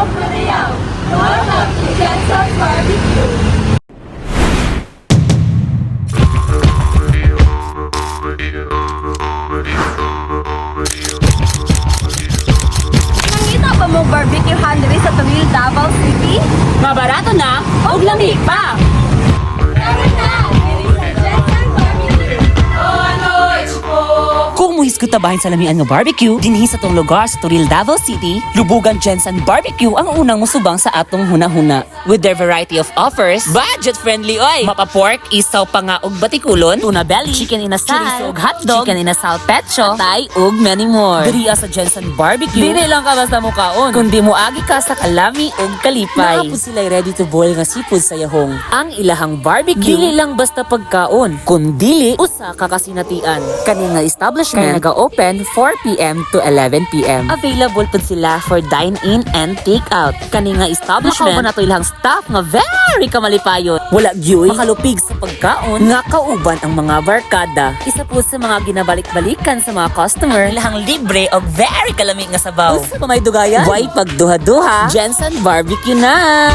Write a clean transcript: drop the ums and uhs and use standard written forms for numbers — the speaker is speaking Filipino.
Maria. Welcome to Jensen's Barbecue. Nangita ba mo barbecue handri sa Tuwil, Davao City? Mabarato na, og lamig pa. Tara na! Diri sa Jensen's Barbecue. Kung muhis ko tabahin sa lamian nga barbecue, dinhi sa tong lugar sa Turil, Davao City, Lubugan Jensen Barbecue ang unang musubang sa atong huna-huna. With their variety of offers, budget-friendly oy! Mapa-pork, isaw pa nga og batikulon, tuna belly, chicken inasal, chorizo og hotdog, chicken inasal pecho, tay ug many more. Diriya sa Jensen Barbecue, dili lang ka basta mukaon, kundi moagi ka sa kalami ug kalipay. Naapos sila'y ready to boil nga seafood sa yahong. Ang ilahang barbecue, dili lang basta pagkaon, kundi usa ka kasinatian. Kani nga establishment kay naga-open 4 p.m. to 11 p.m. Available pud sila for dine-in and take-out. Kani nga establishment makaw na to ilang staff nga very kamalipayon. Wala gyoy makalupig sa pagkaon nga kauban ang mga barkada. Isa po sa mga ginabalik-balikan sa mga customer ilahang libre og very kalami nga sabaw. Usa pa may dugayan? Way pagduha-duha, Jensen Barbecue na!